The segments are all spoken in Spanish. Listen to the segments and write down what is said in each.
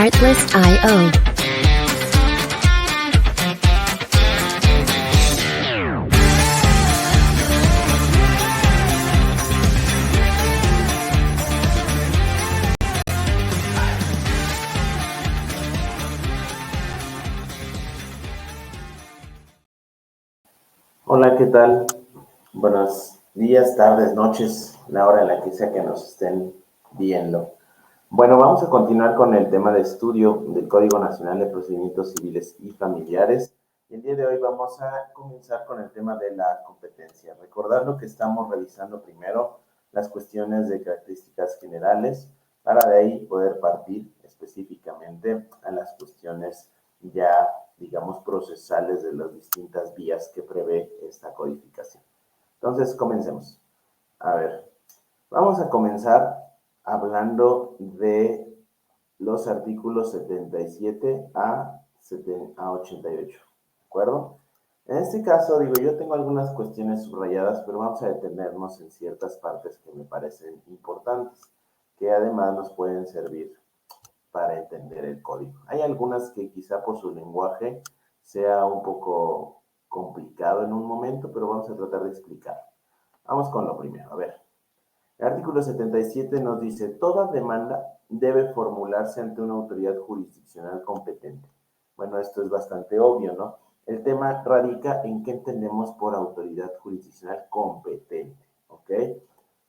Artlist.io. Hola, ¿qué tal? Buenos días, tardes, noches, la hora en la que sea que nos estén viendo. Bueno, vamos a continuar con el tema de estudio del Código Nacional de Procedimientos Civiles y Familiares. Y el día de hoy vamos a comenzar con el tema de la competencia. Recordando que estamos revisando primero las cuestiones de características generales para de ahí poder partir específicamente a las cuestiones ya, digamos, procesales de las distintas vías que prevé esta codificación. Entonces, comencemos. A ver, vamos a comenzar hablando de los artículos 77 a 88, ¿de acuerdo? En este caso, digo, yo tengo algunas cuestiones subrayadas, pero vamos a detenernos en ciertas partes que me parecen importantes, que además nos pueden servir para entender el código. Hay algunas que quizá por su lenguaje sea un poco complicado en un momento, pero vamos a tratar de explicar. Vamos con lo primero. A ver, el artículo 77 nos dice, toda demanda debe formularse ante una autoridad jurisdiccional competente. Bueno, esto es bastante obvio, ¿no? El tema radica en qué entendemos por autoridad jurisdiccional competente, ¿ok?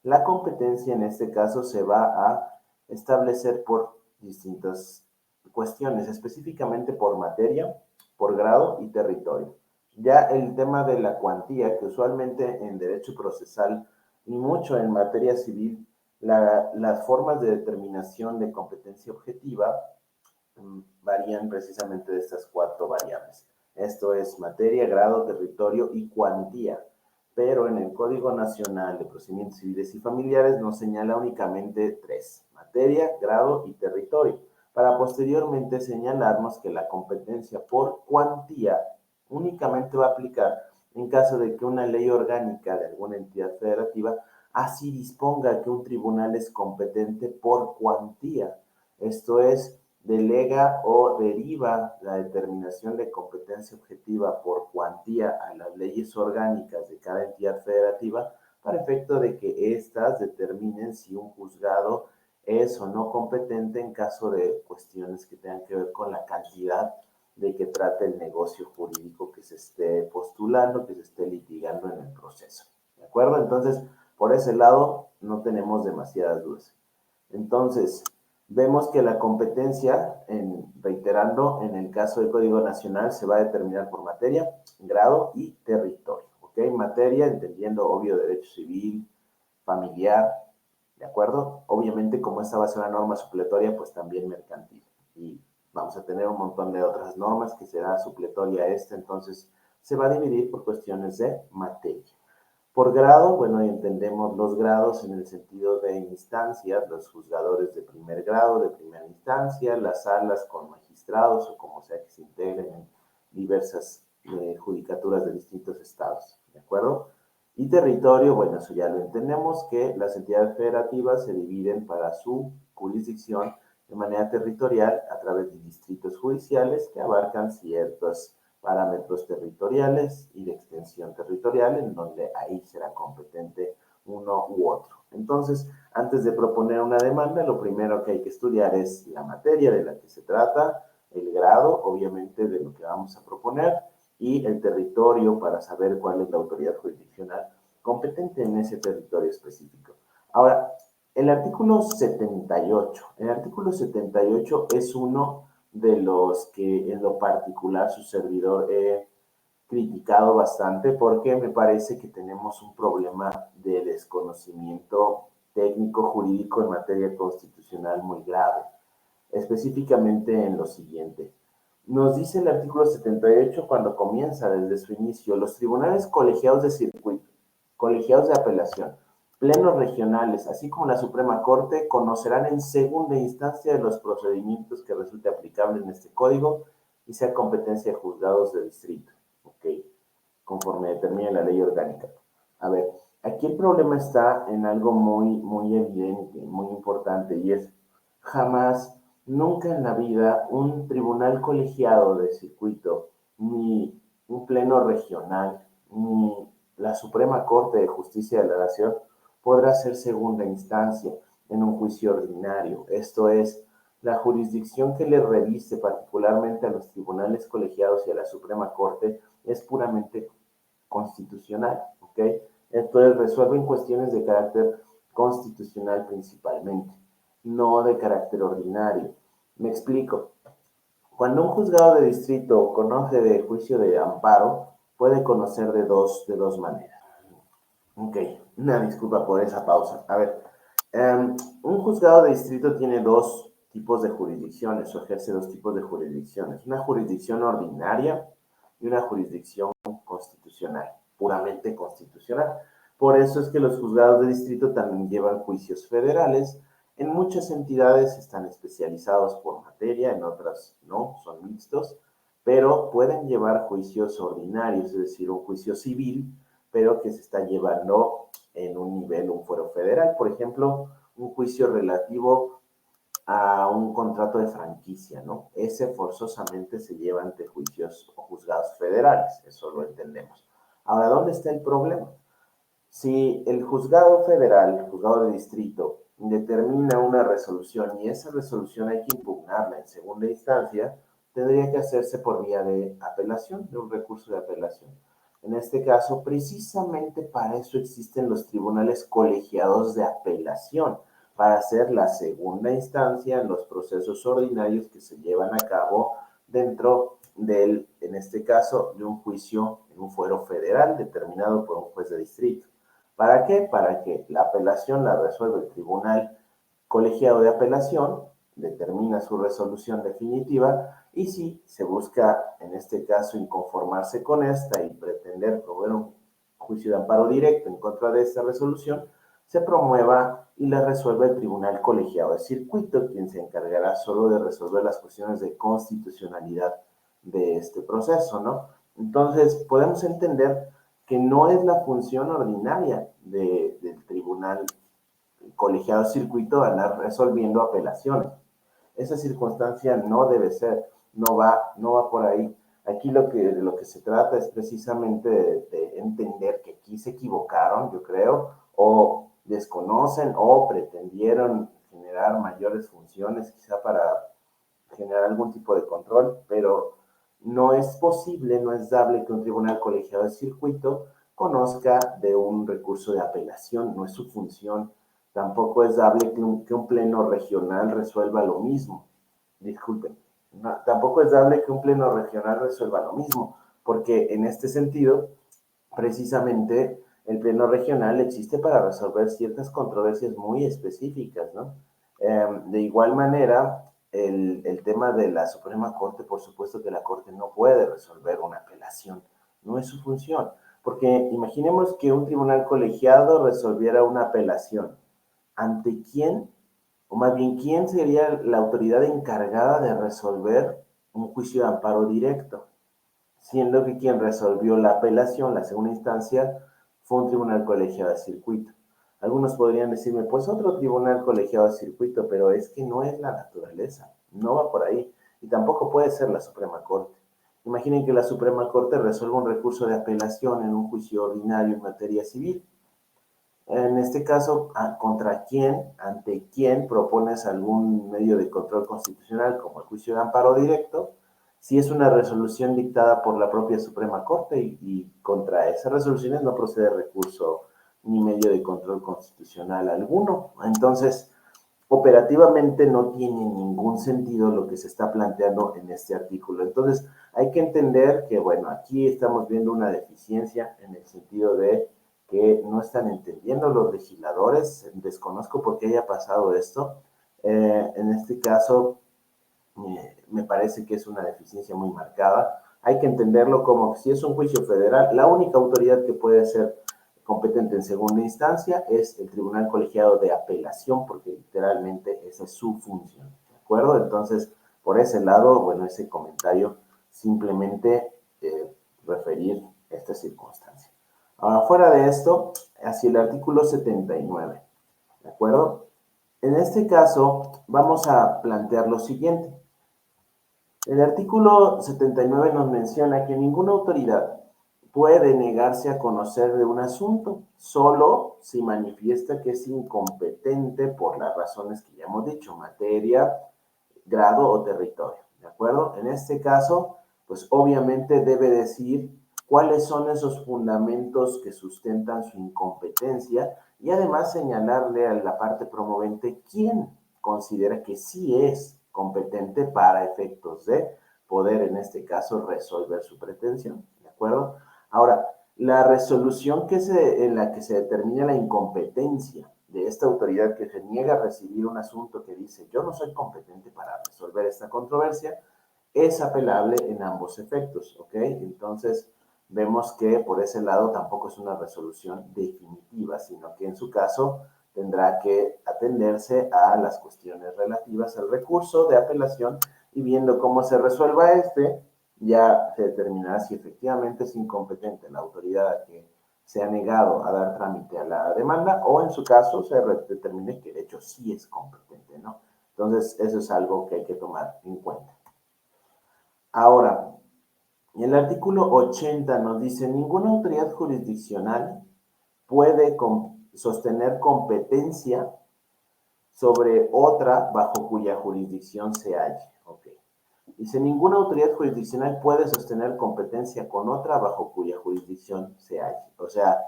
La competencia en este caso se va a establecer por distintas cuestiones, específicamente por materia, por grado y territorio. Ya el tema de la cuantía, que usualmente en derecho procesal y mucho en materia civil, las formas de determinación de competencia objetiva varían precisamente de estas cuatro variables. Esto es materia, grado, territorio y cuantía. Pero en el Código Nacional de Procedimientos Civiles y Familiares nos señala únicamente tres: materia, grado y territorio, para posteriormente señalarnos que la competencia por cuantía únicamente va a aplicar en caso de que una ley orgánica de alguna entidad federativa así disponga que un tribunal es competente por cuantía. Esto es, delega o deriva la determinación de competencia objetiva por cuantía a las leyes orgánicas de cada entidad federativa para efecto de que éstas determinen si un juzgado es o no competente en caso de cuestiones que tengan que ver con la cantidad de que trate el negocio jurídico que se esté postulando, que se esté litigando en el proceso. ¿De acuerdo? Entonces, por ese lado, no tenemos demasiadas dudas. Entonces, vemos que la competencia, reiterando, en el caso del Código Nacional se va a determinar por materia, grado y territorio. ¿Ok? Materia, entendiendo, obvio, derecho civil, familiar, ¿de acuerdo? Obviamente, como esta va a ser una norma supletoria, pues también mercantil. Y vamos a tener un montón de otras normas que será supletoria a esta, entonces se va a dividir por cuestiones de materia. Por grado, bueno, entendemos los grados en el sentido de instancias, los juzgadores de primer grado, de primera instancia, las salas con magistrados o como sea que se integren en diversas judicaturas de distintos estados, ¿de acuerdo? Y territorio, bueno, eso ya lo entendemos, que las entidades federativas se dividen para su jurisdicción de manera territorial a través de distritos judiciales que abarcan ciertos parámetros territoriales y de extensión territorial, en donde ahí será competente uno u otro. Entonces, antes de proponer una demanda, lo primero que hay que estudiar es la materia de la que se trata, el grado, obviamente, de lo que vamos a proponer, y el territorio para saber cuál es la autoridad jurisdiccional competente en ese territorio específico. Ahora, el artículo 78 es uno de los que en lo particular su servidor he criticado bastante porque me parece que tenemos un problema de desconocimiento técnico jurídico en materia constitucional muy grave, específicamente en lo siguiente. Nos dice el artículo 78 cuando comienza desde su inicio, los tribunales colegiados de circuito, colegiados de apelación, plenos regionales, así como la Suprema Corte, conocerán en segunda instancia de los procedimientos que resulte aplicable en este código y sea competencia de juzgados de distrito. Ok, conforme determine la ley orgánica. A ver, aquí el problema está en algo muy evidente, muy importante, y es jamás Nunca en la vida un tribunal colegiado de circuito, ni un pleno regional, ni la Suprema Corte de Justicia de la Nación podrá ser segunda instancia en un juicio ordinario. Esto es, la jurisdicción que le reviste particularmente a los tribunales colegiados y a la Suprema Corte es puramente constitucional, ¿ok? Entonces resuelven cuestiones de carácter constitucional principalmente, no de carácter ordinario. Me explico. Cuando un juzgado de distrito conoce de juicio de amparo, puede conocer de dos maneras. Ok, una disculpa por esa pausa. A ver, un juzgado de distrito tiene dos tipos de jurisdicciones, o ejerce dos tipos de jurisdicciones. Una jurisdicción ordinaria y una jurisdicción constitucional, puramente constitucional. Por eso es que los juzgados de distrito también llevan juicios federales. En muchas entidades están especializados por materia, en otras no, son mixtos, pero pueden llevar juicios ordinarios, es decir, un juicio civil, pero que se está llevando en un nivel, un fuero federal. Por ejemplo, un juicio relativo a un contrato de franquicia, ¿no? Ese forzosamente se lleva ante juicios o juzgados federales, eso lo entendemos. Ahora, ¿dónde está el problema? Si el juzgado federal, el juzgado de distrito, determina una resolución y esa resolución hay que impugnarla en segunda instancia, tendría que hacerse por vía de apelación, de un recurso de apelación. En este caso, precisamente para eso existen los tribunales colegiados de apelación, para hacer la segunda instancia en los procesos ordinarios que se llevan a cabo dentro del, en este caso, de un juicio en un fuero federal determinado por un juez de distrito. ¿Para qué? Para que la apelación la resuelva el tribunal colegiado de apelación, determina su resolución definitiva y si se busca, en este caso, inconformarse con esta y pretender promover un juicio de amparo directo en contra de esta resolución, se promueva y la resuelva el tribunal colegiado de circuito, quien se encargará solo de resolver las cuestiones de constitucionalidad de este proceso, ¿no? Entonces, podemos entender que no es la función ordinaria del tribunal colegiado circuito andar resolviendo apelaciones. Esa circunstancia no debe ser, no va por ahí. Aquí de lo que se trata es precisamente de entender que aquí se equivocaron, yo creo, o desconocen o pretendieron generar mayores funciones, quizá para generar algún tipo de control, pero no es posible, no es dable que un tribunal colegiado de circuito conozca de un recurso de apelación, no es su función. Tampoco es dable que un pleno regional resuelva lo mismo. Disculpen. No, tampoco es dable que un pleno regional resuelva lo mismo, porque en este sentido, precisamente, el pleno regional existe para resolver ciertas controversias muy específicas, ¿no? De igual manera, el tema de la Suprema Corte, por supuesto que la Corte no puede resolver una apelación, no es su función, porque imaginemos que un tribunal colegiado resolviera una apelación. ¿Ante quién? O más bien, ¿quién sería la autoridad encargada de resolver un juicio de amparo directo? Siendo que quien resolvió la apelación, la segunda instancia, fue un tribunal colegiado de circuito. Algunos podrían decirme, pues otro tribunal colegiado de circuito, pero es que no es la naturaleza, no va por ahí, y tampoco puede ser la Suprema Corte. Imaginen que la Suprema Corte resuelva un recurso de apelación en un juicio ordinario en materia civil. En este caso, ¿contra quién, ante quién propones algún medio de control constitucional como el juicio de amparo directo? Si es una resolución dictada por la propia Suprema Corte y contra esas resoluciones no procede recurso ni medio de control constitucional alguno. Entonces, operativamente no tiene ningún sentido lo que se está planteando en este artículo. Entonces, hay que entender que, bueno, aquí estamos viendo una deficiencia en el sentido de que no están entendiendo los legisladores. Desconozco por qué haya pasado esto. En este caso, me parece que es una deficiencia muy marcada. Hay que entenderlo como que si es un juicio federal, la única autoridad que puede ser competente en segunda instancia es el Tribunal Colegiado de Apelación, porque literalmente esa es su función, ¿de acuerdo? Entonces, por ese lado, bueno, ese comentario simplemente referir esta circunstancia. Ahora, fuera de esto, hacia el artículo 79, ¿de acuerdo? En este caso, vamos a plantear lo siguiente. El artículo 79 nos menciona que ninguna autoridad puede negarse a conocer de un asunto, solo si manifiesta que es incompetente por las razones que ya hemos dicho, materia, grado o territorio, ¿de acuerdo? En este caso, pues obviamente debe decir cuáles son esos fundamentos que sustentan su incompetencia y además señalarle a la parte promovente quién considera que sí es competente para efectos de poder, en este caso, resolver su pretensión, ¿de acuerdo? Ahora, la resolución en la que se determina la incompetencia de esta autoridad que se niega a recibir un asunto que dice yo no soy competente para resolver esta controversia, es apelable en ambos efectos, ¿ok? Entonces, vemos que por ese lado tampoco es una resolución definitiva, sino que en su caso tendrá que atenderse a las cuestiones relativas al recurso de apelación y viendo cómo se resuelva este, ya se determinará si efectivamente es incompetente la autoridad que se ha negado a dar trámite a la demanda o en su caso se determine que de hecho sí es competente, ¿no? Entonces, eso es algo que hay que tomar en cuenta. Ahora, el artículo 80 nos dice, ninguna autoridad jurisdiccional puede sostener competencia sobre otra bajo cuya jurisdicción se halle. Okay. Dice, ninguna autoridad jurisdiccional puede sostener competencia con otra bajo cuya jurisdicción se halle. O sea,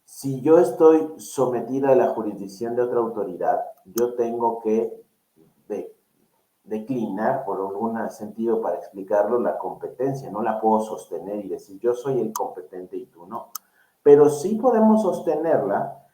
si yo estoy sometida a la jurisdicción de otra autoridad, yo tengo que declinar, por algún sentido para explicarlo, la competencia. No la puedo sostener y decir yo soy el competente y tú no. Pero sí podemos sostenerla,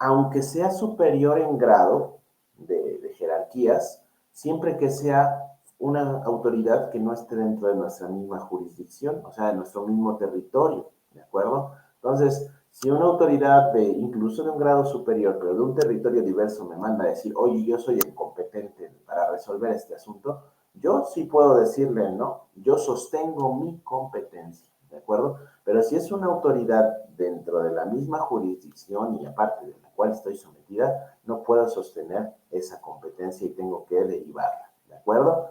aunque sea superior en grado de jerarquías, siempre que sea una autoridad que no esté dentro de nuestra misma jurisdicción, o sea, de nuestro mismo territorio, ¿de acuerdo? Entonces, si una autoridad incluso de un grado superior, pero de un territorio diverso, me manda a decir, oye, yo soy el competente para resolver este asunto, yo sí puedo decirle, no, yo sostengo mi competencia, ¿de acuerdo? Pero si es una autoridad dentro de la misma jurisdicción y aparte de la cual estoy sometida, no puedo sostener esa competencia y tengo que derivarla, ¿de acuerdo?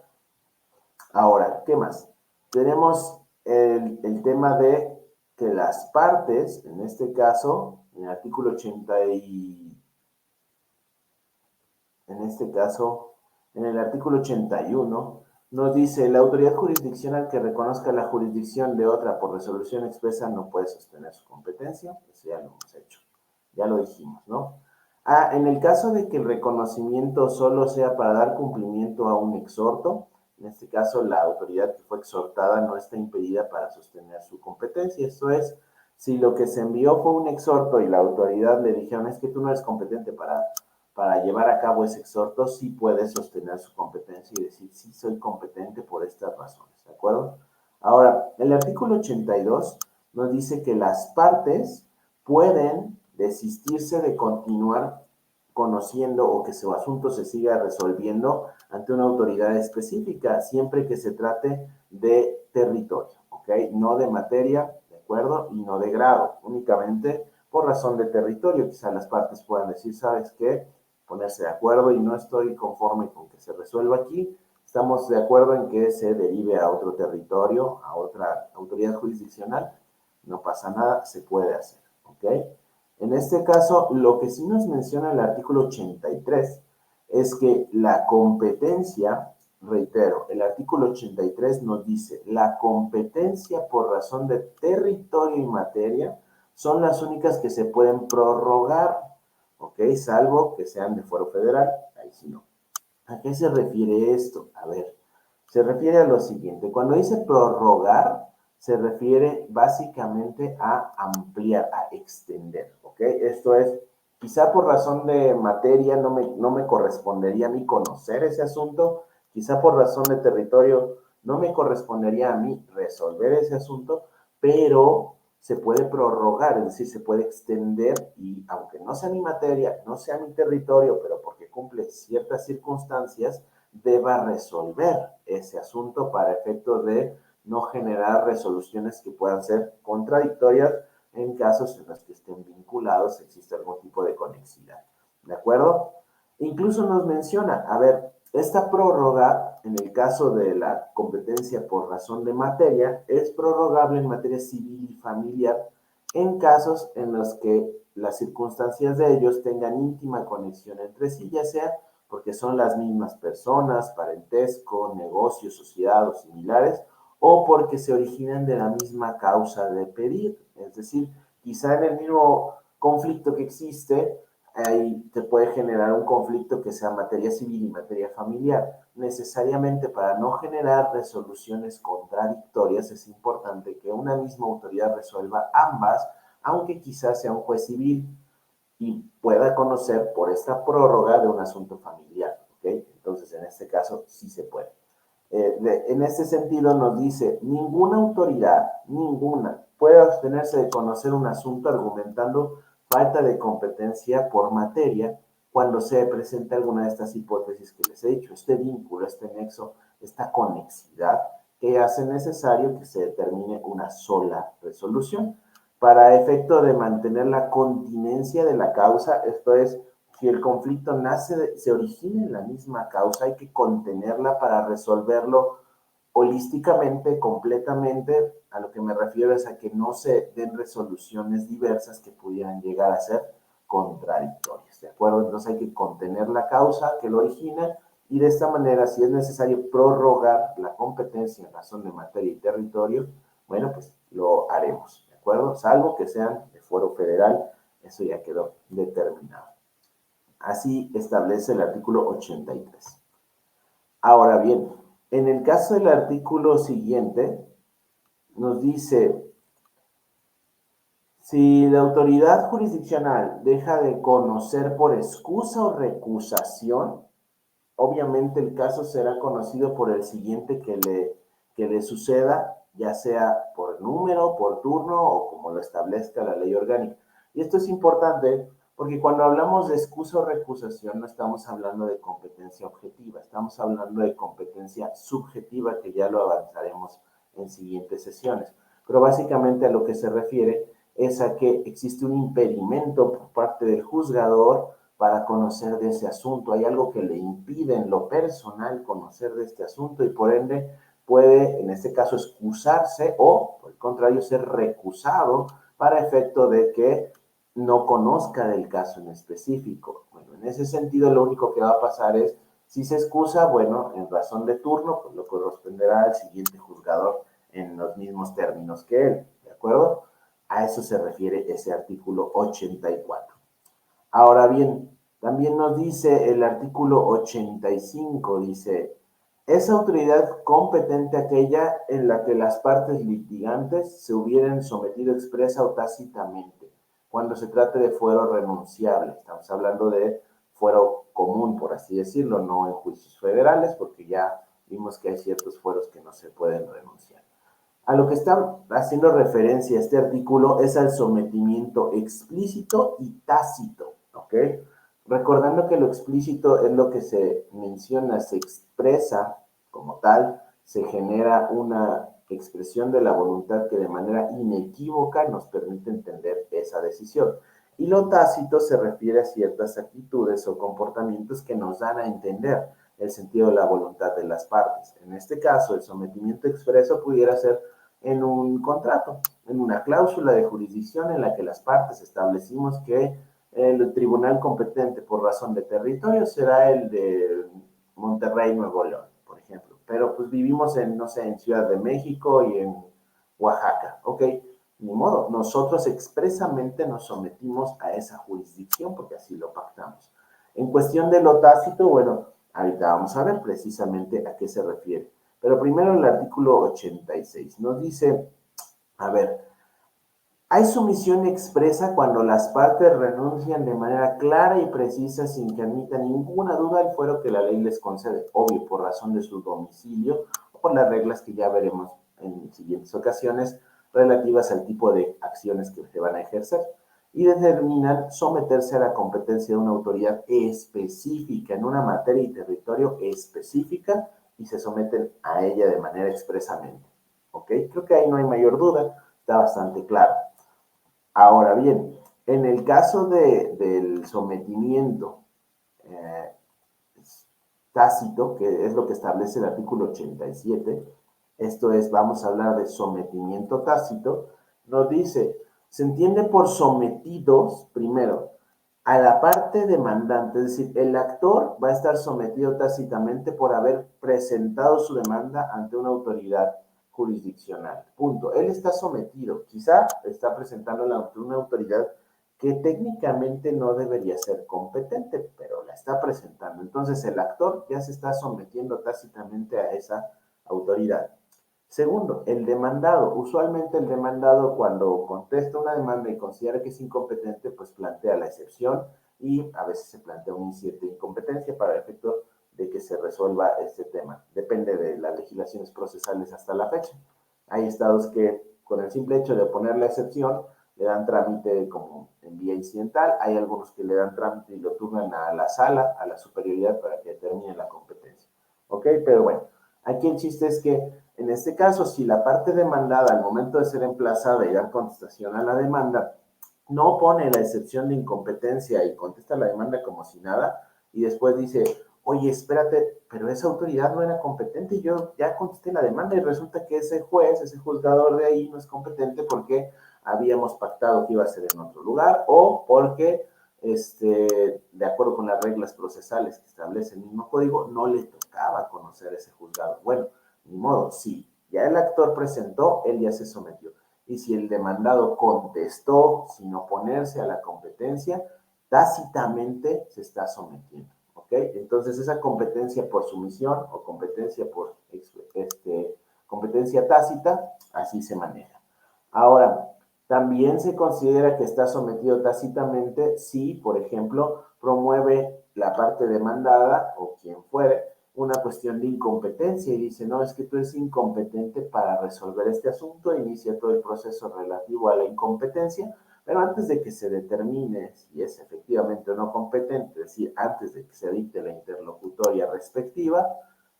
Ahora, ¿qué más? Tenemos el tema de que las partes, en este caso, en el artículo 80 en este caso, en el artículo 81, nos dice, la autoridad jurisdiccional que reconozca la jurisdicción de otra por resolución expresa no puede sostener su competencia. Eso ya lo hemos hecho, ya lo dijimos, ¿no? En el caso de que el reconocimiento solo sea para dar cumplimiento a un exhorto, en este caso la autoridad que fue exhortada no está impedida para sostener su competencia. Esto es, si lo que se envió fue un exhorto y la autoridad le dijeron es que tú no eres competente para llevar a cabo ese exhorto, sí puede sostener su competencia y decir, sí soy competente por estas razones, ¿de acuerdo? Ahora, el artículo 82 nos dice que las partes pueden desistirse de continuar conociendo o que su asunto se siga resolviendo ante una autoridad específica, siempre que se trate de territorio, ¿ok? No de materia, ¿de acuerdo? Y no de grado, únicamente por razón de territorio. Quizá las partes puedan decir, ¿sabes qué? Ponerse de acuerdo y no estoy conforme con que se resuelva aquí. Estamos de acuerdo en que se derive a otro territorio, a otra autoridad jurisdiccional. No pasa nada, se puede hacer, ¿ok? En este caso, lo que sí nos menciona el artículo 83 es que la competencia, reitero, el artículo 83 nos dice, la competencia por razón de territorio y materia son las únicas que se pueden prorrogar, ¿ok? Salvo que sean de fuero federal, ahí sí no. ¿A qué se refiere esto? A ver, se refiere a lo siguiente. Cuando dice prorrogar, se refiere básicamente a ampliar, a extender, ¿ok? Esto es, quizá por razón de materia no me correspondería a mí conocer ese asunto, quizá por razón de territorio no me correspondería a mí resolver ese asunto, pero se puede prorrogar, es decir, se puede extender y aunque no sea mi materia, no sea mi territorio, pero porque cumple ciertas circunstancias, deba resolver ese asunto para efectos de no generar resoluciones que puedan ser contradictorias en casos en los que estén vinculados, existe algún tipo de conexidad. ¿De acuerdo? Incluso nos menciona, a ver, esta prórroga, en el caso de la competencia por razón de materia, es prorrogable en materia civil y familiar en casos en los que las circunstancias de ellos tengan íntima conexión entre sí, ya sea porque son las mismas personas, parentesco, negocios, sociedad o similares, o porque se originan de la misma causa de pedir. Es decir, quizá en el mismo conflicto que existe, ahí te puede generar un conflicto que sea materia civil y materia familiar. Necesariamente para no generar resoluciones contradictorias es importante que una misma autoridad resuelva ambas, aunque quizás sea un juez civil y pueda conocer por esta prórroga de un asunto familiar. ¿Okay? Entonces, en este caso, sí se puede. En este sentido, nos dice, ninguna autoridad, ninguna, puede abstenerse de conocer un asunto argumentando falta de competencia por materia cuando se presenta alguna de estas hipótesis que les he dicho, este vínculo, este nexo, esta conexidad que hace necesario que se determine una sola resolución para efecto de mantener la continencia de la causa, esto es, si el conflicto nace, se origina en la misma causa, hay que contenerla para resolverlo holísticamente, completamente. A lo que me refiero es a que no se den resoluciones diversas que pudieran llegar a ser contradictorias, ¿de acuerdo? Entonces hay que contener la causa que lo origina y de esta manera, si es necesario prorrogar la competencia en razón de materia y territorio, bueno, pues lo haremos, ¿de acuerdo? Salvo que sean de fuero federal, eso ya quedó determinado. Así establece el artículo 83. Ahora bien, en el caso del artículo siguiente, nos dice, si la autoridad jurisdiccional deja de conocer por excusa o recusación, obviamente el caso será conocido por el siguiente que le suceda, ya sea por número, por turno o como lo establezca la ley orgánica. Y esto es importante porque cuando hablamos de excusa o recusación no estamos hablando de competencia objetiva, estamos hablando de competencia subjetiva que ya lo avanzaremos en siguientes sesiones. Pero básicamente a lo que se refiere es a que existe un impedimento por parte del juzgador para conocer de ese asunto. Hay algo que le impide en lo personal conocer de este asunto y por ende puede, en este caso, excusarse o, por el contrario, ser recusado para efecto de que no conozca del caso en específico. Bueno, en ese sentido, lo único que va a pasar es, si se excusa, bueno, en razón de turno, pues lo corresponderá al siguiente juzgador en los mismos términos que él, ¿de acuerdo? A eso se refiere ese artículo 84. Ahora bien, también nos dice el artículo 85, dice, es autoridad competente aquella en la que las partes litigantes se hubieran sometido expresa o tácitamente, cuando se trate de fuero renunciable. Estamos hablando de fuero común, por así decirlo, no en juicios federales, porque ya vimos que hay ciertos fueros que no se pueden renunciar. A lo que está haciendo referencia este artículo es al sometimiento explícito y tácito, ¿ok? Recordando que lo explícito es lo que se menciona, se expresa como tal, se genera una expresión de la voluntad que de manera inequívoca nos permite entender esa decisión. Y lo tácito se refiere a ciertas actitudes o comportamientos que nos dan a entender el sentido de la voluntad de las partes. En este caso, el sometimiento expreso pudiera ser en un contrato, en una cláusula de jurisdicción en la que las partes establecimos que el tribunal competente por razón de territorio será el de Monterrey, Nuevo León, por ejemplo. Pero pues vivimos en, no sé, en Ciudad de México y en Oaxaca, ¿ok? Ni modo, nosotros expresamente nos sometimos a esa jurisdicción porque así lo pactamos. En cuestión de lo tácito, bueno, ahorita vamos a ver precisamente a qué se refiere. Pero primero el artículo 86 nos dice, a ver, hay sumisión expresa cuando las partes renuncian de manera clara y precisa sin que admita ninguna duda el fuero que la ley les concede, obvio, por razón de su domicilio o por las reglas que ya veremos en siguientes ocasiones relativas al tipo de acciones que se van a ejercer y determinan someterse a la competencia de una autoridad específica en una materia y territorio específica y se someten a ella de manera expresamente. ¿Ok? Creo que ahí no hay mayor duda, está bastante claro. Ahora bien, en el caso del sometimiento eh, tácito, que es lo que establece el artículo 87, esto es, vamos a hablar de sometimiento tácito, nos dice, se entiende por sometidos, primero, a la parte demandante, es decir, el actor va a estar sometido tácitamente por haber presentado su demanda ante una autoridad jurisdiccional. Punto. Él está sometido, quizá está presentándola ante una autoridad que técnicamente no debería ser competente, pero la está presentando. Entonces el actor ya se está sometiendo tácitamente a esa autoridad. Segundo, el demandado. Usualmente el demandado cuando contesta una demanda y considera que es incompetente, pues plantea la excepción y a veces se plantea un incidente de incompetencia para el efecto de que se resuelva este tema. Depende de las legislaciones procesales hasta la fecha. Hay estados que con el simple hecho de poner la excepción le dan trámite como en vía incidental, hay algunos que le dan trámite y lo turnan a la sala, a la superioridad para que determine la competencia. ¿Ok? Pero bueno, aquí el chiste es que en este caso, si la parte demandada al momento de ser emplazada y dar contestación a la demanda no pone la excepción de incompetencia y contesta la demanda como si nada y después dice, oye, espérate, pero esa autoridad no era competente y yo ya contesté la demanda y resulta que ese juez, ese juzgador de ahí no es competente porque habíamos pactado que iba a ser en otro lugar o porque, de acuerdo con las reglas procesales que establece el mismo código, no le tocaba conocer ese juzgado. Bueno, ni modo, si ya el actor presentó, él ya se sometió. Y si el demandado contestó sin oponerse a la competencia, tácitamente se está sometiendo. ¿Ok? Entonces esa competencia por sumisión o competencia por competencia tácita, así se maneja. Ahora, también se considera que está sometido tácitamente si, por ejemplo, promueve la parte demandada o quien fuere una cuestión de incompetencia y dice, no, es que tú eres incompetente para resolver este asunto, inicia todo el proceso relativo a la incompetencia, pero antes de que se determine si es efectivamente o no competente, es decir, antes de que se dicte la interlocutoria respectiva,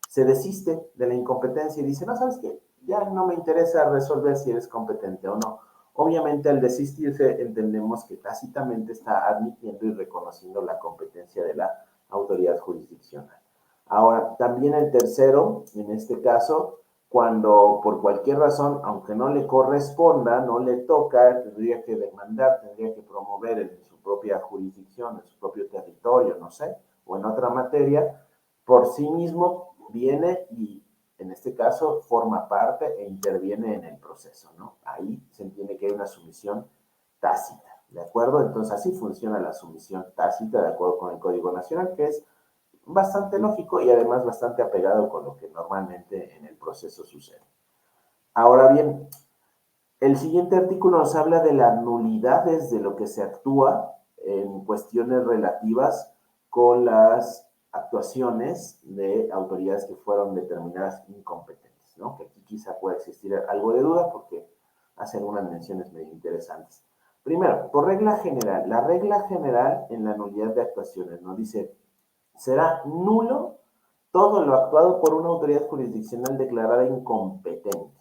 se desiste de la incompetencia y dice, no, ¿sabes qué? Ya no me interesa resolver si eres competente o no. Obviamente al desistirse entendemos que tácitamente está admitiendo y reconociendo la competencia de la autoridad jurisdiccional. Ahora, también el tercero, en este caso, cuando por cualquier razón, aunque no le corresponda, no le toca, tendría que demandar, tendría que promover en su propia jurisdicción, en su propio territorio, no sé, o en otra materia, por sí mismo viene y en este caso forma parte e interviene en el proceso, ¿no? Ahí se entiende que hay una sumisión tácita, ¿de acuerdo? Entonces así funciona la sumisión tácita de acuerdo con el Código Nacional, que es bastante lógico y además bastante apegado con lo que normalmente en el proceso sucede. Ahora bien, el siguiente artículo nos habla de las nulidades de lo que se actúa en cuestiones relativas con las actuaciones de autoridades que fueron determinadas incompetentes, ¿no? Que aquí quizá pueda existir algo de duda porque hace algunas menciones medio interesantes. Primero, por regla general, la regla general en la nulidad de actuaciones nos dice será nulo todo lo actuado por una autoridad jurisdiccional declarada incompetente,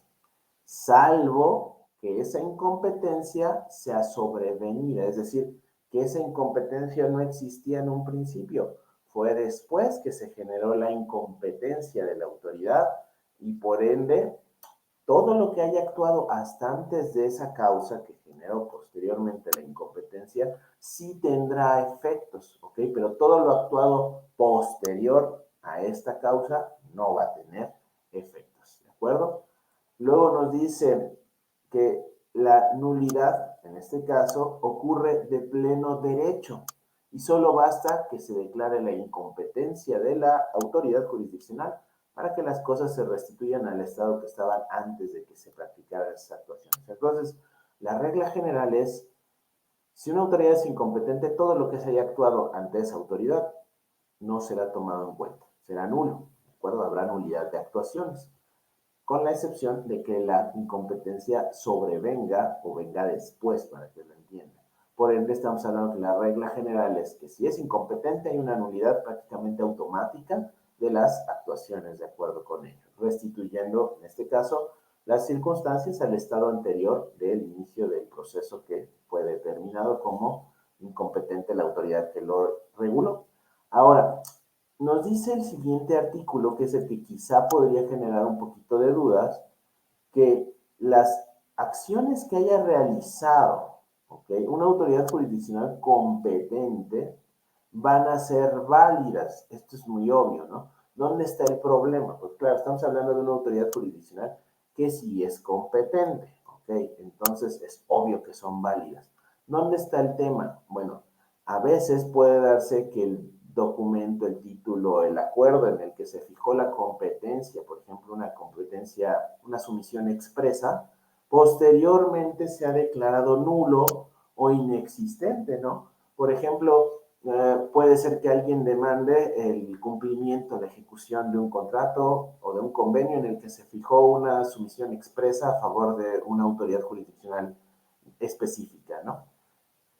salvo que esa incompetencia sea sobrevenida, es decir, que esa incompetencia no existía en un principio, fue después que se generó la incompetencia de la autoridad y por ende todo lo que haya actuado hasta antes de esa causa que generó posteriormente la incompetencia, sí tendrá efectos, ¿ok? Pero todo lo actuado posterior a esta causa no va a tener efectos, ¿de acuerdo? Luego nos dice que la nulidad, en este caso, ocurre de pleno derecho y solo basta que se declare la incompetencia de la autoridad jurisdiccional para que las cosas se restituyan al estado que estaban antes de que se practicaran esas actuaciones. Entonces, la regla general es, si una autoridad es incompetente, todo lo que se haya actuado ante esa autoridad no será tomado en cuenta, será nulo, ¿de acuerdo? Habrá nulidad de actuaciones, con la excepción de que la incompetencia sobrevenga o venga después, para que lo entiendan. Por ende, estamos hablando que la regla general es que si es incompetente hay una nulidad prácticamente automática de las actuaciones de acuerdo con ello, restituyendo, en este caso, las circunstancias al estado anterior del inicio del proceso que fue determinado como incompetente la autoridad que lo reguló. Ahora, nos dice el siguiente artículo, que es el que quizá podría generar un poquito de dudas, que las acciones que haya realizado, ¿okay?, una autoridad jurisdiccional competente van a ser válidas. Esto es muy obvio, ¿no? ¿Dónde está el problema? Pues claro, estamos hablando de una autoridad jurisdiccional que sí es competente, ¿ok? Entonces es obvio que son válidas. ¿Dónde está el tema? Bueno, a veces puede darse que el documento, el título, el acuerdo en el que se fijó la competencia, por ejemplo, una competencia, una sumisión expresa, posteriormente se ha declarado nulo o inexistente, ¿no? Por ejemplo, puede ser que alguien demande el cumplimiento, la ejecución de un contrato o de un convenio en el que se fijó una sumisión expresa a favor de una autoridad jurisdiccional específica, ¿no?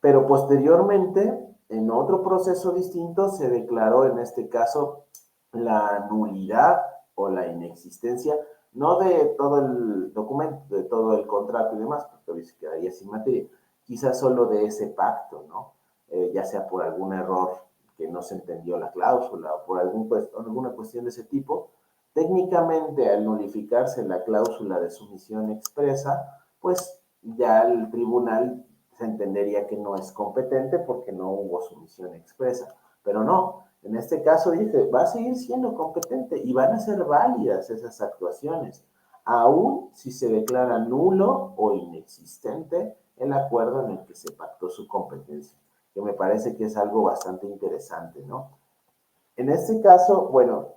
Pero posteriormente, en otro proceso distinto, se declaró en este caso la nulidad o la inexistencia, no de todo el documento, de todo el contrato y demás, porque hoy se quedaría sin materia, quizás solo de ese pacto, ¿no? Ya sea por algún error que no se entendió la cláusula o por alguna cuestión de ese tipo. Técnicamente, al nulificarse la cláusula de sumisión expresa, pues ya el tribunal se entendería que no es competente porque no hubo sumisión expresa. Pero no, en este caso dice, va a seguir siendo competente y van a ser válidas esas actuaciones, aun si se declara nulo o inexistente el acuerdo en el que se pactó su competencia, que me parece que es algo bastante interesante, ¿no? En este caso, bueno,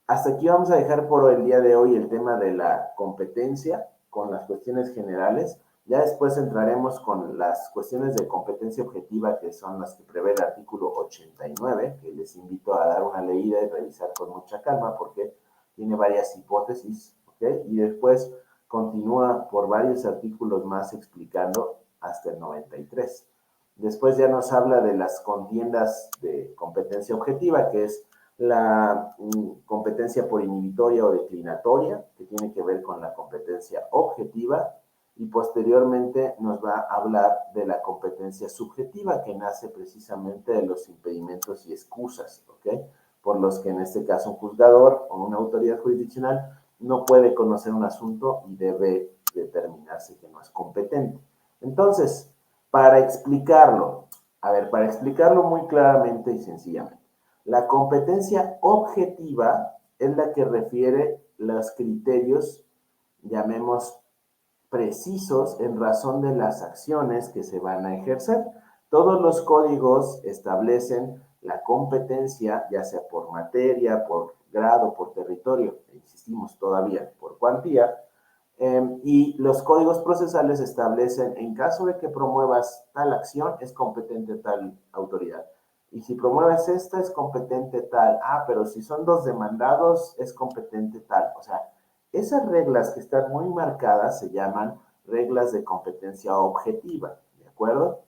hasta aquí vamos a dejar por el día de hoy el tema de la competencia con las cuestiones generales. Ya después entraremos con las cuestiones de competencia objetiva, que son las que prevé el artículo 89, que les invito a dar una leída y revisar con mucha calma porque tiene varias hipótesis, ¿ok? Y después continúa por varios artículos más explicando hasta el 93. Después ya nos habla de las contiendas de competencia objetiva, que es la competencia por inhibitoria o declinatoria, que tiene que ver con la competencia objetiva, y posteriormente nos va a hablar de la competencia subjetiva, que nace precisamente de los impedimentos y excusas, ¿ok? Por los que en este caso un juzgador o una autoridad jurisdiccional no puede conocer un asunto y debe determinarse que no es competente. Entonces, para explicarlo, para explicarlo muy claramente y sencillamente, la competencia objetiva es la que refiere los criterios, llamemos, precisos en razón de las acciones que se van a ejercer. Todos los códigos establecen la competencia, ya sea por materia, por grado, por territorio, insistimos todavía, por cuantía, y los códigos procesales establecen, en caso de que promuevas tal acción, es competente tal autoridad. Y si promueves esta, es competente tal. Ah, pero si son dos demandados, es competente tal. O sea, esas reglas que están muy marcadas se llaman reglas de competencia objetiva, ¿de acuerdo?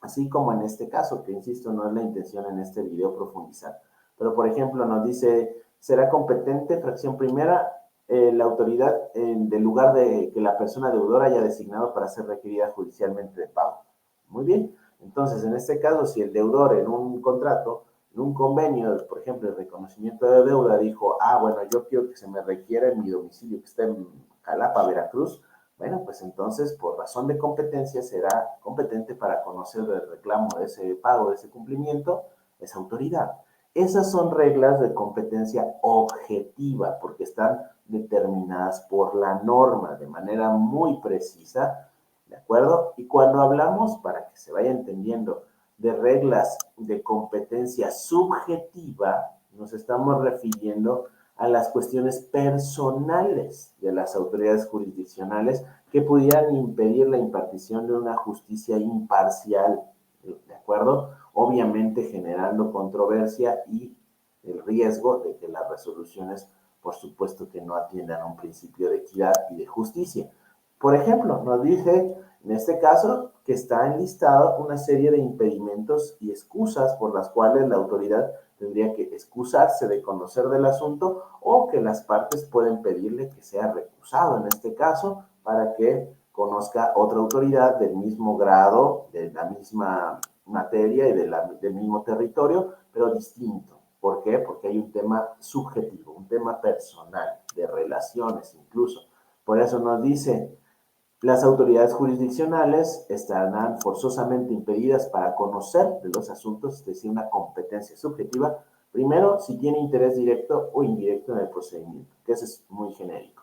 Así como en este caso, que insisto, no es la intención en este video profundizar. Pero, por ejemplo, nos dice, será competente, fracción primera, la autoridad del lugar de que la persona deudora haya designado para ser requerida judicialmente de pago. Muy bien. Entonces, en este caso, si el deudor en un contrato, en un convenio, por ejemplo, el reconocimiento de deuda, dijo, bueno, yo quiero que se me requiera en mi domicilio que está en Jalapa, Veracruz, bueno, pues entonces, por razón de competencia, será competente para conocer el reclamo de ese pago, de ese cumplimiento, esa autoridad. Esas son reglas de competencia objetiva, porque están determinadas por la norma de manera muy precisa, ¿de acuerdo? Y cuando hablamos, para que se vaya entendiendo, de reglas de competencia subjetiva, nos estamos refiriendo a las cuestiones personales de las autoridades jurisdiccionales que pudieran impedir la impartición de una justicia imparcial, ¿de acuerdo? Obviamente generando controversia y el riesgo de que las resoluciones, por supuesto, que no atiendan a un principio de equidad y de justicia. Por ejemplo, nos dice en este caso que está enlistado una serie de impedimentos y excusas por las cuales la autoridad tendría que excusarse de conocer del asunto o que las partes pueden pedirle que sea recusado en este caso para que conozca otra autoridad del mismo grado, de la misma materia y del mismo territorio, pero distinto. ¿Por qué? Porque hay un tema subjetivo, un tema personal, de relaciones incluso. Por eso nos dice, las autoridades jurisdiccionales estarán forzosamente impedidas para conocer de los asuntos, es decir, una competencia subjetiva, primero, si tiene interés directo o indirecto en el procedimiento, que eso es muy genérico.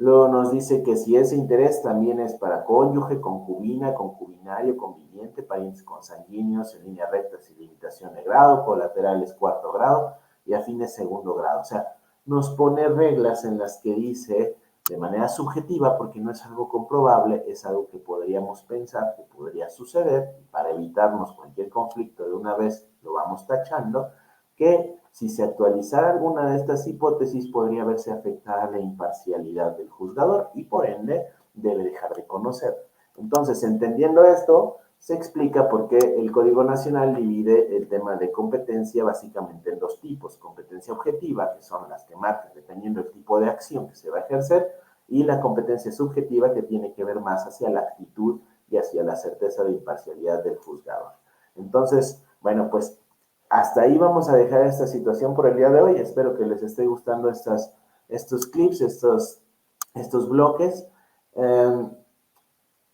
Luego nos dice que si ese interés también es para cónyuge, concubina, concubinario, conviviente, parientes consanguíneos en línea recta sin limitación de grado, colaterales cuarto grado y afines segundo grado. O sea, nos pone reglas en las que dice de manera subjetiva, porque no es algo comprobable, es algo que podríamos pensar que podría suceder, y para evitarnos cualquier conflicto de una vez lo vamos tachando, que si se actualizara alguna de estas hipótesis podría verse afectada la imparcialidad del juzgador y por ende debe dejar de conocer. Entonces, entendiendo esto, se explica por qué el Código Nacional divide el tema de competencia básicamente en dos tipos: competencia objetiva, que son las que marcan dependiendo del tipo de acción que se va a ejercer, y la competencia subjetiva, que tiene que ver más hacia la actitud y hacia la certeza de imparcialidad del juzgador. Entonces, bueno, pues hasta ahí vamos a dejar esta situación por el día de hoy. Espero que les esté gustando estos clips, estos bloques.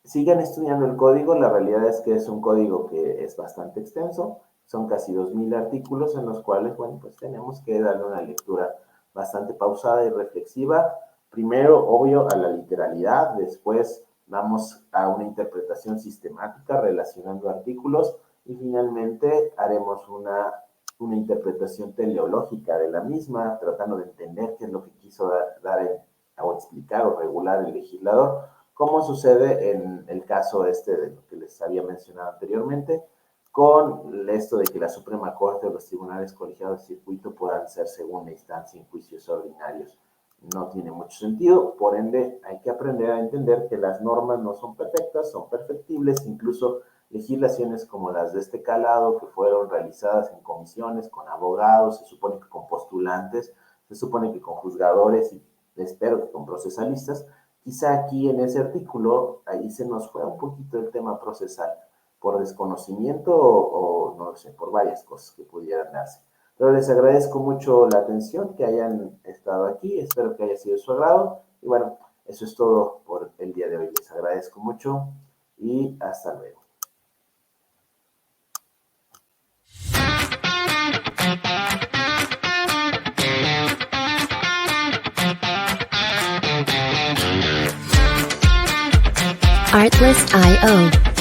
Sigan estudiando el código. La realidad es que es un código que es bastante extenso. Son casi 2000 artículos en los cuales, bueno, pues tenemos que darle una lectura bastante pausada y reflexiva. Primero, obvio, a la literalidad. Después vamos a una interpretación sistemática relacionando artículos. Y finalmente haremos una interpretación teleológica de la misma, tratando de entender qué es lo que quiso dar o explicar o regular el legislador, como sucede en el caso de lo que les había mencionado anteriormente, con esto de que la Suprema Corte o los tribunales colegiados de circuito puedan ser segunda instancia en juicios ordinarios. No tiene mucho sentido, por ende hay que aprender a entender que las normas no son perfectas, son perfectibles, incluso legislaciones como las de este calado, que fueron realizadas en comisiones, con abogados, se supone que con postulantes, se supone que con juzgadores y espero que con procesalistas. Quizá aquí en ese artículo, ahí se nos fue un poquito el tema procesal, por desconocimiento o no sé, por varias cosas que pudieran darse. Pero les agradezco mucho la atención, que hayan estado aquí, espero que haya sido de su agrado. Y bueno, eso es todo por el día de hoy. Les agradezco mucho y hasta luego. Artlist.io